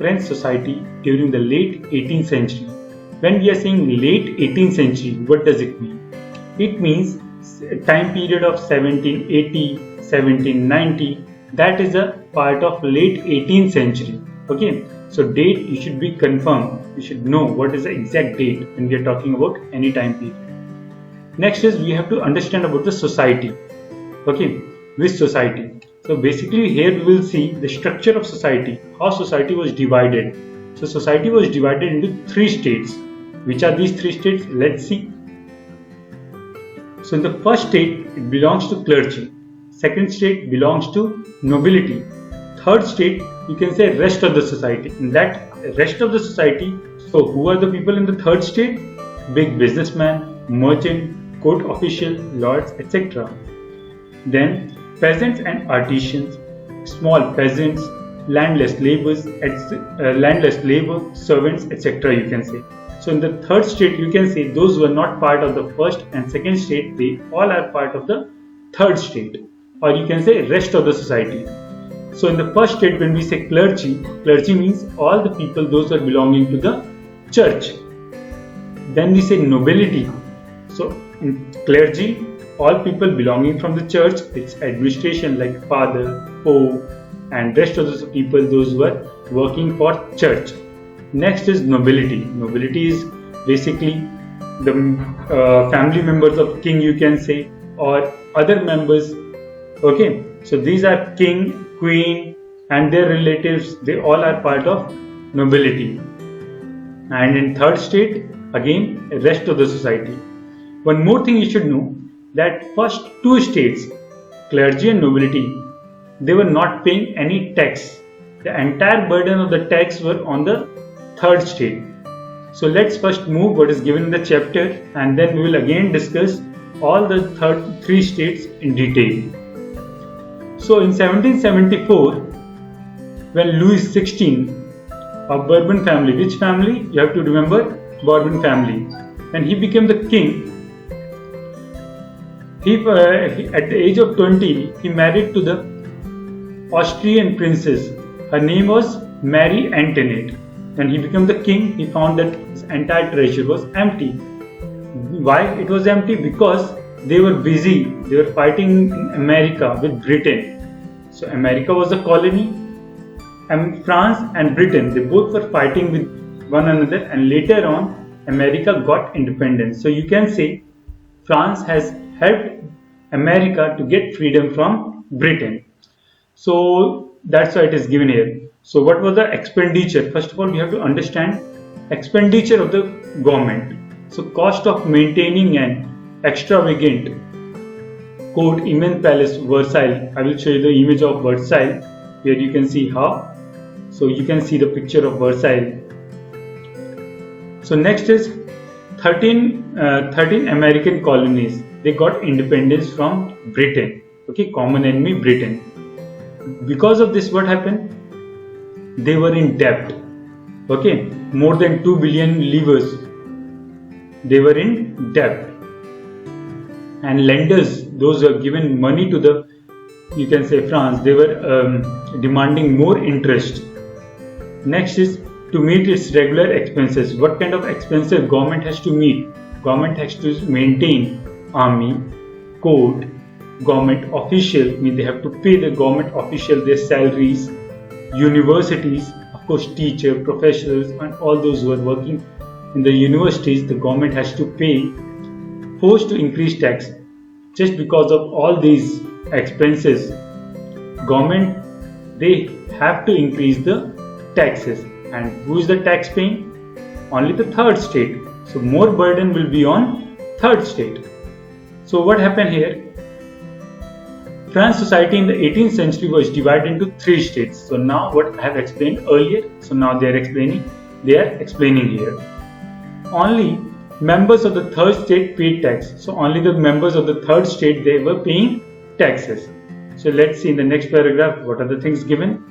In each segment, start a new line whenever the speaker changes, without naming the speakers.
French society during the late 18th century. When we are saying late 18th century, what does it mean? It means time period of 1780, 1790. That is a part of late 18th century. Okay, so date you should be confirmed. You should know what is the exact date when we are talking about any time period. Next is we have to understand about the society. Okay, which society? So basically here we will see the structure of society, how society was divided. So society was divided into 3 states. Which are these 3 states? Let's see. So in the first state, it belongs to clergy. Second state belongs to nobility. Third state, you can say rest of the society. In that rest of the society, so who are the people in the third state? Big businessman, merchant, court official, lords, etc. Then peasants and artisans, small peasants, landless labor, servants, etc. you can say. So in the third state, you can say those who are not part of the first and second state, they all are part of the third state, or you can say rest of the society. So in the first state, when we say clergy, clergy means all the people, those who are belonging to the church. Then we say nobility. So in clergy, all people belonging from the church, its administration like father, pope, and rest of the people, those who are working for church. Next is nobility. Nobility is basically the family members of king, you can say, or other members. Okay, so these are king, queen, and their relatives. They all are part of nobility. And in third state, again, rest of the society. One more thing you should know, that first 2 states, clergy and nobility, they were not paying any tax. The entire burden of the tax were on the third state. So let's first move what is given in the chapter, and then we will again discuss all the 3 states in detail. So in 1774, when Louis XVI of Bourbon family, which family? You have to remember, Bourbon family. When he became the king, he at the age of 20, he married to the Austrian princess. Her name was Marie Antoinette. When he became the king, he found that his entire treasure was empty. Why it was empty? Because they were busy. They were fighting in America with Britain. So America was a colony, and France and Britain, they both were fighting with one another, and later on America got independence. So you can say France has helped America to get freedom from Britain. So that's why it is given here. So what was the expenditure? First of all, we have to understand expenditure of the government. So cost of maintaining an extravagant court, immense palace, Versailles. I will show you the image of Versailles. Here you can see how. So you can see the picture of Versailles. So next is 13 American colonies. They got independence from Britain. Okay, common enemy Britain. Because of this, what happened? They were in debt. Okay, more than 2 billion livres. They were in debt. And lenders, those who have given money to the, you can say France, they were demanding more interest. Next is to meet its regular expenses. What kind of expenses government has to meet? Government has to maintain army, court, government official, mean they have to pay the government official their salaries, universities, of course teacher, professors, and all those who are working in the universities, the government has to pay, forced to increase tax. Just because of all these expenses, government, they have to increase the taxes. And who is the tax paying? Only the third state. So more burden will be on third state. So what happened here? France society in the 18th century was divided into 3 states. So now what I have explained earlier, so now they are explaining here. Only members of the third state paid tax. So only the members of the third state, they were paying taxes. So let's see in the next paragraph what are the things given.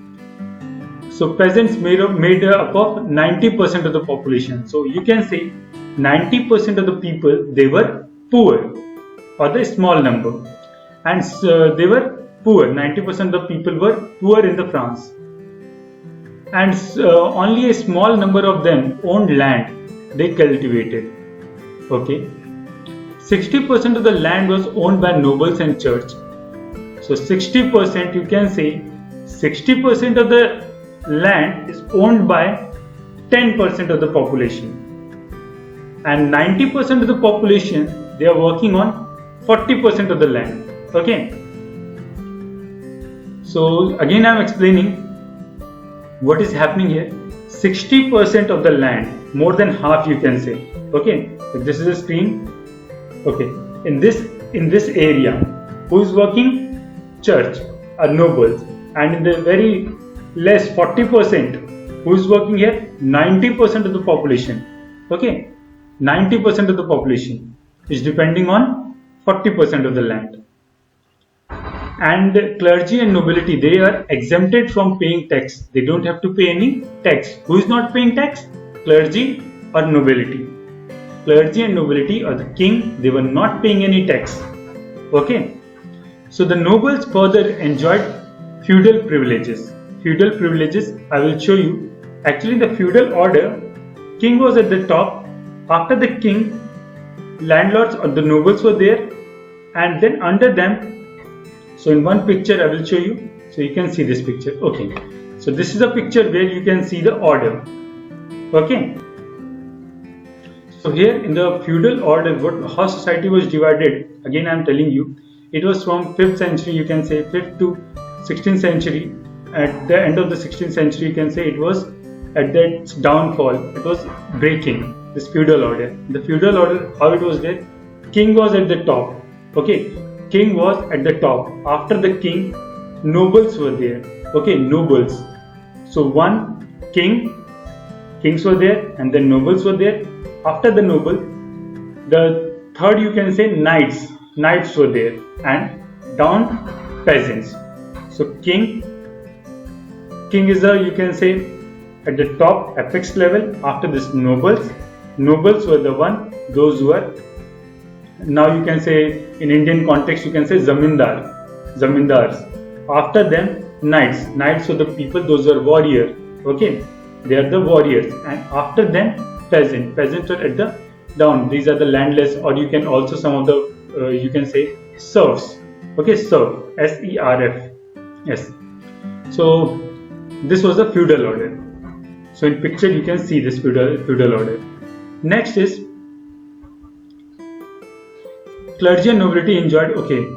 So peasants made up of 90% of the population. So you can say 90% of the people, they were poor, or the small number, and they were poor. 90% of the people were poor in the France. and only a small number of them owned land they cultivated. Okay, 60% of the land was owned by nobles and church. So 60%, you can say 60% of the land is owned by 10% of the population, and 90% of the population, they are working on 40% of the land. Okay, so again I am explaining what is happening here. 60% of the land, more than half you can say. Okay, if this is a screen. Okay, in this area, who is working? Church or nobles, and in the very less 40%, who is working here? 90% of the population. Okay, 90% of the population is depending on 40% of the land. And clergy and nobility, they are exempted from paying tax. They don't have to pay any tax. Who is not paying tax? Clergy or nobility. Clergy and nobility or the king, they were not paying any tax. Okay. So the nobles further enjoyed feudal privileges. Feudal privileges, I will show you. Actually, the feudal order, king was at the top. After the king, landlords or the nobles were there, and then under them. So in one picture, I will show you. So you can see this picture. Okay. So this is a picture where you can see the order. Okay. So here in the feudal order, how society was divided. Again, I am telling you. It was from 5th century, you can say 5th to 16th century. At the end of the 16th century, you can say it was at its downfall. It was breaking, this feudal order. The feudal order, how it was there? King was at the top. Okay, king was at the top. After the king, nobles were there. Okay, nobles. So one king, kings were there, and then nobles were there. After the noble, the third you can say knights. Knights were there, and down peasants. So king is the, you can say, at the top apex level. After this, nobles were the one, those who are, now you can say in Indian context you can say zamindars. After them, knights were the people, those were warriors. Okay, they are the warriors, and after them, peasants are at the down. These are the landless, or you can also some of the you can say serfs. Okay, serf, SERF. Yes. So this was the feudal order. So in picture you can see this feudal order. Next is clergy and nobility enjoyed. Okay,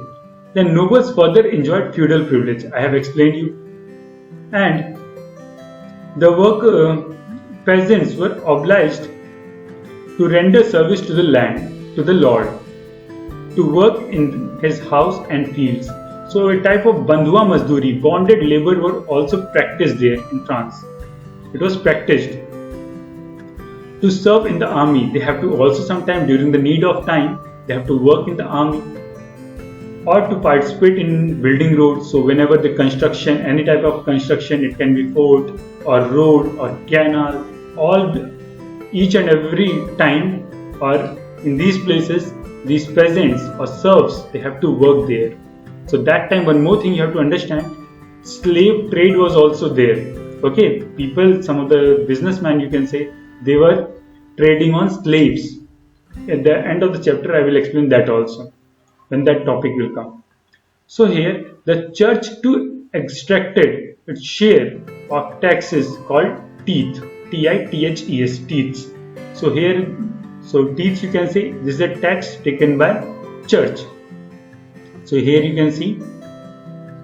then nobles further enjoyed feudal privilege. I have explained you. And the peasants were obliged to render service to the land, to the lord, to work in his house and fields. So a type of bandhua mazduri, bonded labor, were also practiced there in France. It was practiced. To serve in the army, they have to also sometime during the need of time, they have to work in the army, or to participate in building roads. So whenever the construction, any type of construction, it can be fort or road or canal, each and every time, or in these places, these peasants or serfs, they have to work there. So that time, one more thing you have to understand, slave trade was also there. Okay, people, some of the businessmen, you can say, they were trading on slaves. At the end of the chapter, I will explain that also, when that topic will come. So here, the church too extracted its share of taxes called teeth, TITHES, teeths. So here, teeth, you can say, this is a tax taken by church. So here you can see,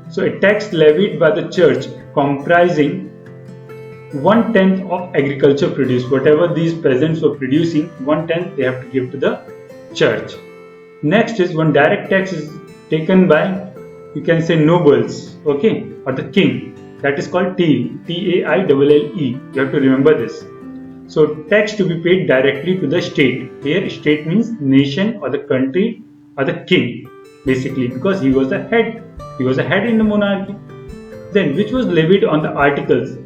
so a tax levied by the church comprising 1/10 of agriculture produce. Whatever these peasants were producing, 1/10 they have to give to the church. Next is one direct tax is taken by, you can say, nobles, okay, or the king. That is called TAILLE. You have to remember this. So tax to be paid directly to the state. Here state means nation or the country or the king, basically, because he was the head. He was the head in the monarchy. Then which was levied on the articles.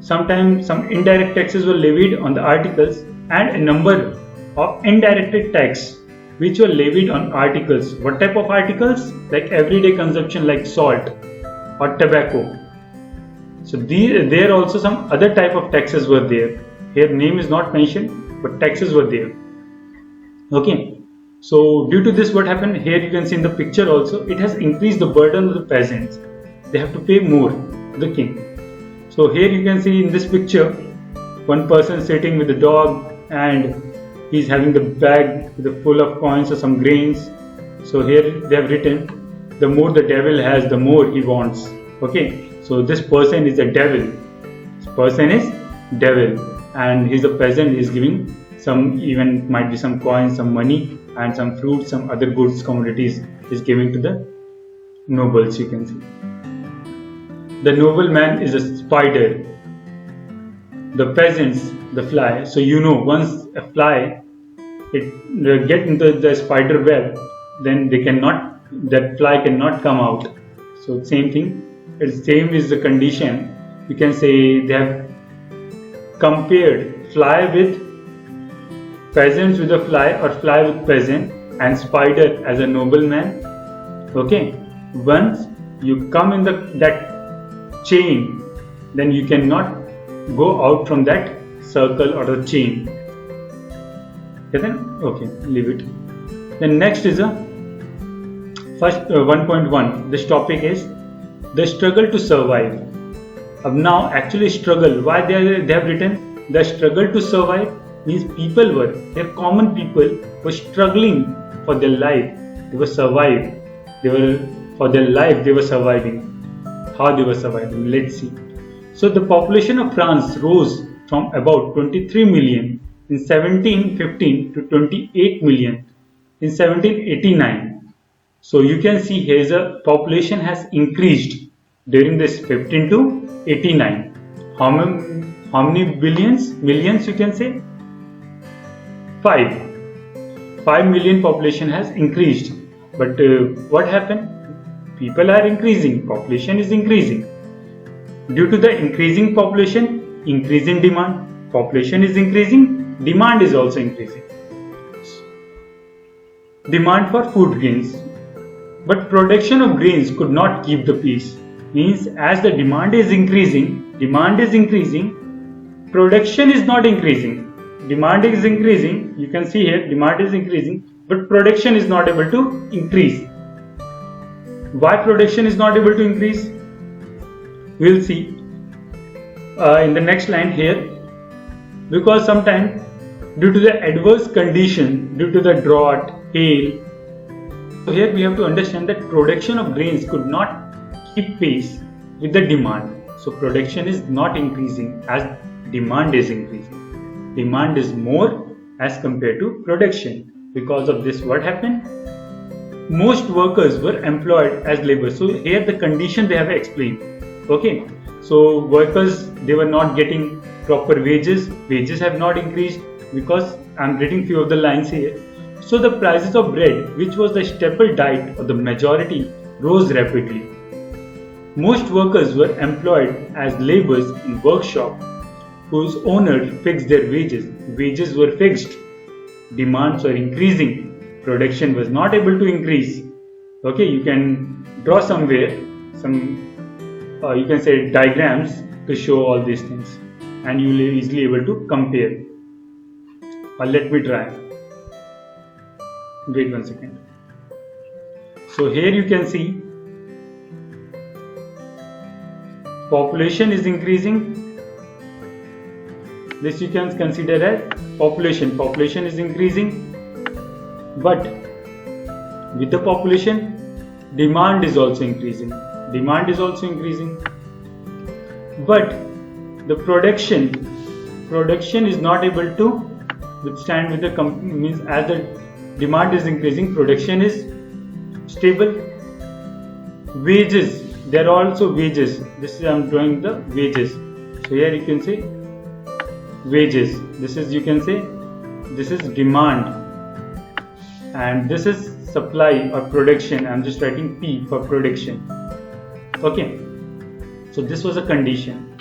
Sometimes some indirect taxes were levied on the articles, and a number of indirect tax which were levied on articles. What type of articles? Like everyday consumption, like salt or tobacco. So there also some other type of taxes were there. Here name is not mentioned, but taxes were there. Okay. So due to this, what happened here, you can see in the picture also, it has increased the burden of the peasants. They have to pay more to the king. So here you can see in this picture, one person sitting with the dog, and he's having the bag full of coins or some grains. So here they have written, the more the devil has, the more he wants. Okay, so this person is a devil. This person is devil, and he's a peasant. He's giving some, even might be some coins, some money, and some fruits, some other goods, commodities is giving to the nobles. You can see the nobleman is a spider, the peasants the fly. So once a fly it get into the spider web, then that fly cannot come out. So same thing, same is the condition. You can say they have compared fly with peasants with a fly, or fly with peasant, and spider as a nobleman. Okay, once you come in that chain, then you cannot go out from that circle or the chain. Okay, leave it. Then next is first 1.1. This topic is the struggle to survive. Now actually struggle. Why they have written the struggle to survive means common people were struggling for their life. They were surviving. For their life they were surviving. How they were surviving? Let's see. So the population of France rose from about 23 million in 1715 to 28 million in 1789. So you can see here the population has increased during this 15 to 89. How many millions you can say? 5 million population has increased. But what happened? People are increasing, population is increasing. Due to the increasing population, increase in demand, population is increasing, demand is also increasing. Demand for food grains. But production of grains could not keep the pace. Means as the demand is increasing, production is not increasing. Demand is increasing, you can see here, demand is increasing, but production is not able to increase. Why production is not able to increase? We'll see in the next line here. Because sometimes due to the adverse condition, due to the drought, hail. So here we have to understand that production of grains could not keep pace with the demand. So production is not increasing as demand is increasing. Demand is more as compared to production. Because of this, what happened? Most workers were employed as labor. So here the condition they have explained. Okay, so workers, they were not getting proper wages. Wages have not increased because I'm reading few of the lines here. So the prices of bread, which was the staple diet of the majority, rose rapidly. Most workers were employed as laborers in workshop whose owner fixed their wages. Wages were fixed. Demands were increasing. Production was not able to increase. Okay, you can draw somewhere you can say diagrams to show all these things, and you will be easily able to compare. Let me try. Wait 1 second. So here you can see population is increasing. This you can consider as population. Population is increasing, but with the population, demand is also increasing. Demand is also increasing, but the production is not able to withstand with the means as the demand is increasing, production is stable. Wages, there are also wages. This is I'm drawing the wages. So here you can say wages. This is, you can say, this is demand, and this is supply or production. I'm just writing P for production. Okay, so this was a condition.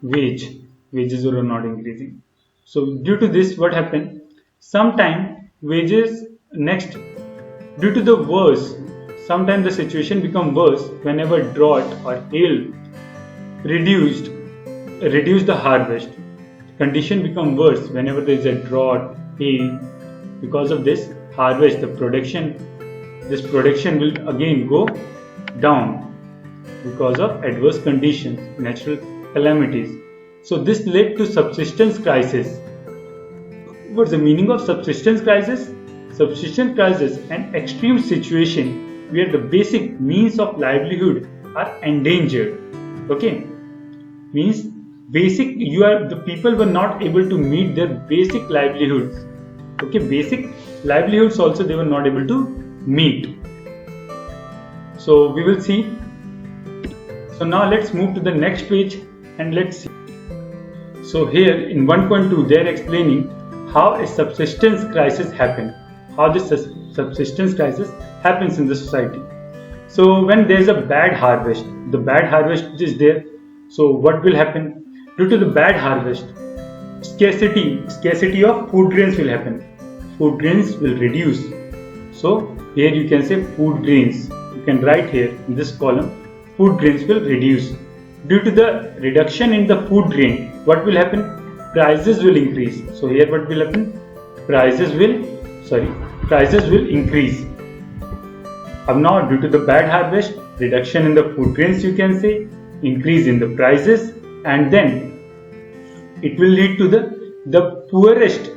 Wages were not increasing. So due to this, what happened? Sometime wages, next, due to the wars, sometimes the situation become worse whenever drought or hail reduced reduce the harvest. Condition become worse whenever there is a drought, hail. Because of this harvest, this production will again go down because of adverse conditions, natural calamities. So this led to subsistence crisis. What's the meaning of subsistence crisis? Subsistence crisis, an extreme situation where the basic means of livelihood are endangered. Okay, means the people were not able to meet their basic livelihoods. Okay, basic livelihoods also they were not able to meet. So we will see. So now let's move to the next page and let's see. So here in 1.2 they are explaining how a subsistence crisis happens. How this subsistence crisis happens in the society. So when there is a bad harvest, the bad harvest is there. So what will happen? Due to the bad harvest, scarcity of food grains will happen. Food grains will reduce. So here you can say food grains. You can write here in this column, food grains will reduce. Due to the reduction in the food grain, what will happen? Prices will increase. So here what will happen? Prices will increase. Now due to the bad harvest, reduction in the food grains you can say, increase in the prices, and then it will lead to the poorest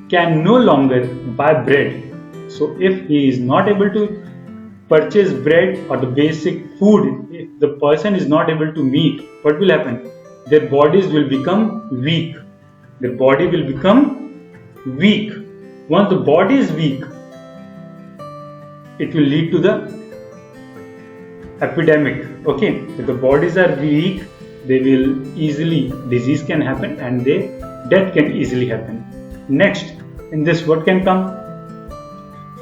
can no longer buy bread. So if he is not able to purchase bread or the basic food, if the person is not able to meet, what will happen? Their bodies will become weak. Their body will become weak. Once the body is weak, it will lead to the epidemic. Okay, if the bodies are weak, disease can happen and death can easily happen. Next, in this what can come?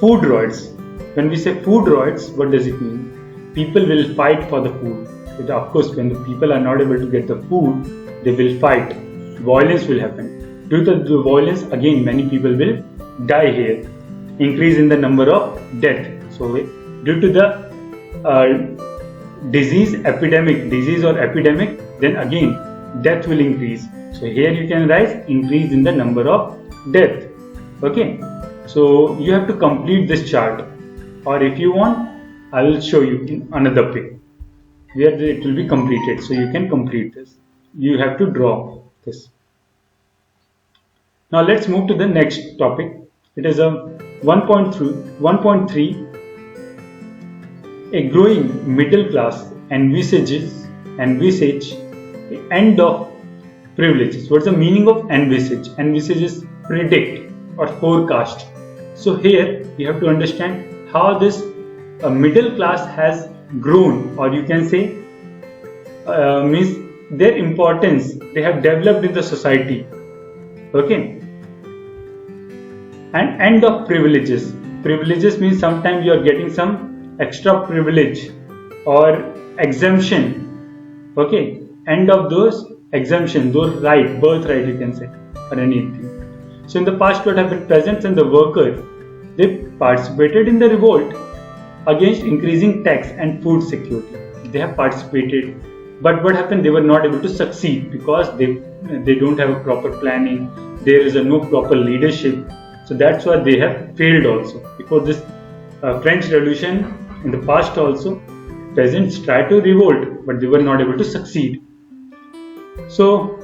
Food riots. When we say food riots, what does it mean? People will fight for the food. Of course, when the people are not able to get the food, they will fight. Violence will happen. Due to the violence, again many people will die here. Increase in the number of death. So due to the disease or epidemic, then again death will increase. So here you can write increase in the number of death. Okay, so you have to complete this chart, or if you want I will show you in another way where it will be completed. So you can complete this. You have to draw this. Now let's move to the next topic. It is a 1.3. A growing middle class envisage the end of privileges. What's the meaning of envisage? Envisage is predict or forecast. So here you have to understand how this middle class has grown, or you can say means their importance they have developed in the society. Okay. And end of privileges. Privileges means sometimes you are getting some extra privilege or exemption. Okay. End of those exemption, those birthright you can say, or anything. So in the past what happened? Peasants and the workers, they participated in the revolt against increasing tax and food security. They have participated, but what happened? They were not able to succeed because they don't have a proper planning. There is no proper leadership. So that's why they have failed also. Before this French Revolution, in the past also, peasants tried to revolt, but they were not able to succeed. So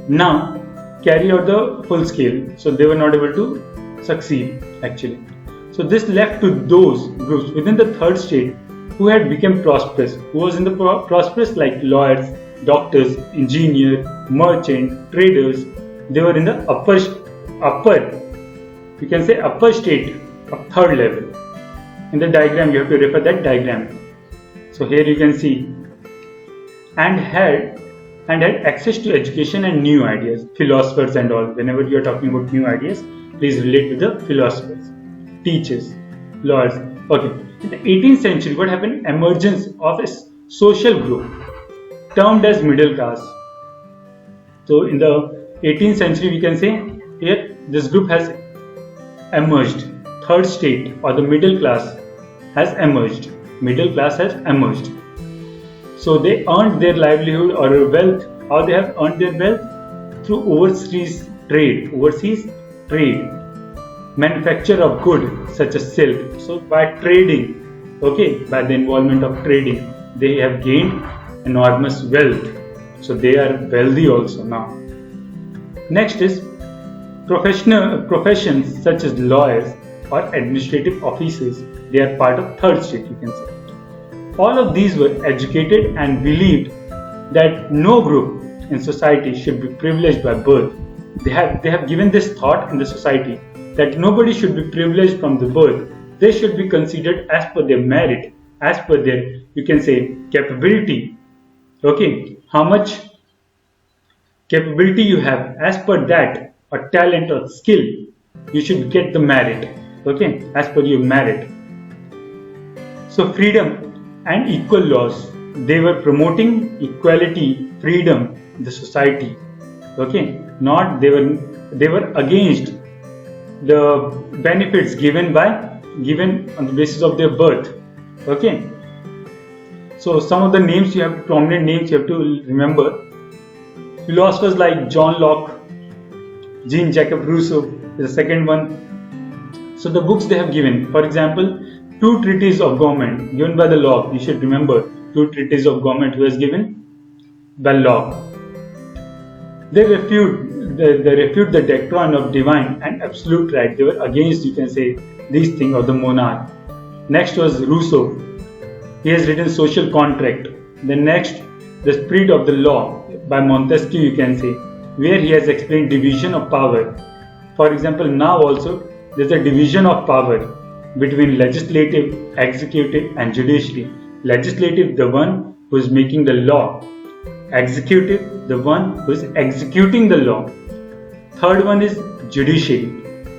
now carry out the full scale. So they were not able to succeed actually. So this left to those groups within the third state who had become prosperous, who was in the prosperous like lawyers, doctors, engineers, merchants, traders. They were in the upper you can say upper state of third level. In the diagram you have to refer that diagram. So here you can see and had access to education and new ideas, philosophers and all. Whenever you are talking about new ideas, please relate with the philosophers, teachers, lawyers. Okay. In the 18th century, what happened? Emergence of a social group termed as middle class. So in the 18th century, we can say here this group has emerged. Third state or the middle class has emerged. middle class has emerged. So they earned their livelihood or wealth. How they have earned their wealth? Through overseas trade, manufacture of goods such as silk. So by trading, by the involvement of trading, they have gained enormous wealth. So they are wealthy also now. Next is professions such as lawyers or administrative officers. They are part of third state, you can say. All of these were educated and believed that no group in society should be privileged by birth. They have given this thought in the society that nobody should be privileged from the birth. They should be considered as per their merit, as per their, you can say, capability. How much capability you have, as per that, or talent or skill, you should get the merit. As per your merit. So freedom and equal laws. They were promoting equality, freedom in the society. Not they were against the benefits given on the basis of their birth. So some of the names prominent names you have to remember. Philosophers like John Locke, Jean-Jacques Rousseau is the second one. So the books they have given, for example, 2 treatises of government given by the Locke. You should remember 2 treatises of government who has given by Locke. They refute the doctrine of divine and absolute right. They were against, you can say, these things of the monarch. Next was Rousseau. He has written Social Contract. The next, The Spirit of the Law by Montesquieu, you can say, where he has explained division of power. For example, now also there is a division of power between legislative, executive and judiciary. Legislative, the one who is making the law. Executive, the one who is executing the law. Third one is judiciary.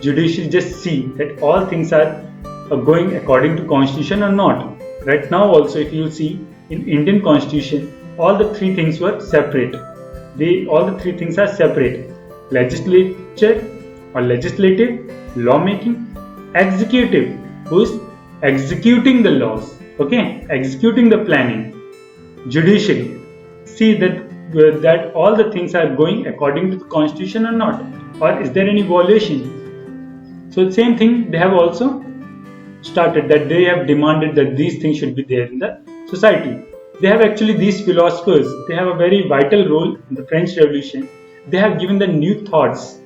Judiciary just see that all things are going according to constitution or not. Right now also, if you see in Indian constitution, all the 3 things were separate. All the 3 things are separate. Legislature or legislative, lawmaking, executive, who is executing the laws, executing the planning, judiciary, see that all the things are going according to the constitution or not, or is there any violation. So the same thing they have also started, that they have demanded that these things should be there in the society. They have actually, these philosophers, they have a very vital role in the French Revolution. They have given the new thoughts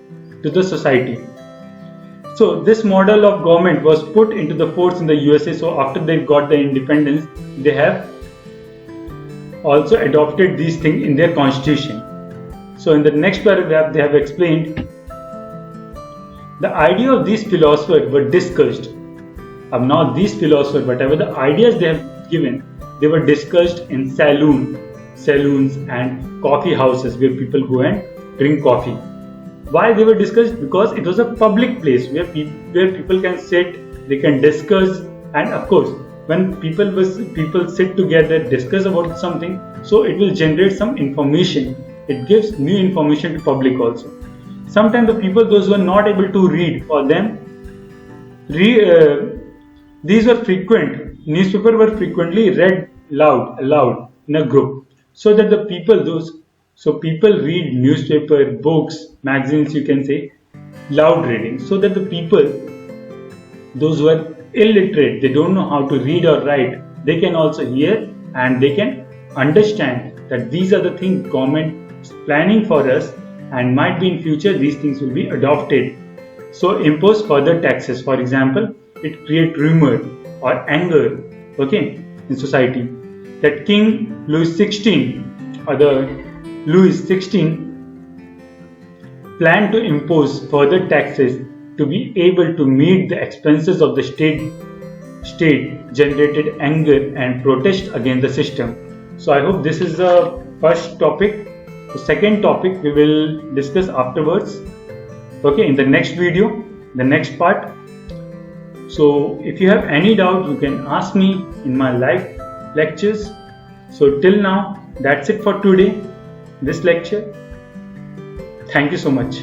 to the society. So this model of government was put into the force in the USA. So after they got the independence, they have also adopted these things in their constitution. So in the next paragraph, they have explained the idea of these philosophers were discussed. Now these philosophers, whatever the ideas they have given, they were discussed in saloons and coffee houses where people go and drink coffee. Why they were discussed? Because it was a public place where people can sit, they can discuss, and of course, when people sit together, discuss about something, so it will generate some information. It gives new information to public also. Sometimes the people, those who are not able to read, for them, these were frequent. Newspapers were frequently read aloud in a group, so that the people, people read newspaper, books, magazines, you can say, loud reading, so that the people, those who are illiterate, they don't know how to read or write, they can also hear and they can understand that these are the things government is planning for us, and might be in future these things will be adopted. So impose further taxes. For example, it create rumor or anger, in society, that King Louis XVI or the Louis XVI planned to impose further taxes to be able to meet the expenses of the state, generated anger and protest against the system. So I hope this is the first topic. The second topic we will discuss afterwards, in the next video, the next part. So if you have any doubt, you can ask me in my live lectures. So till now, that's it for today, this lecture. Thank you so much.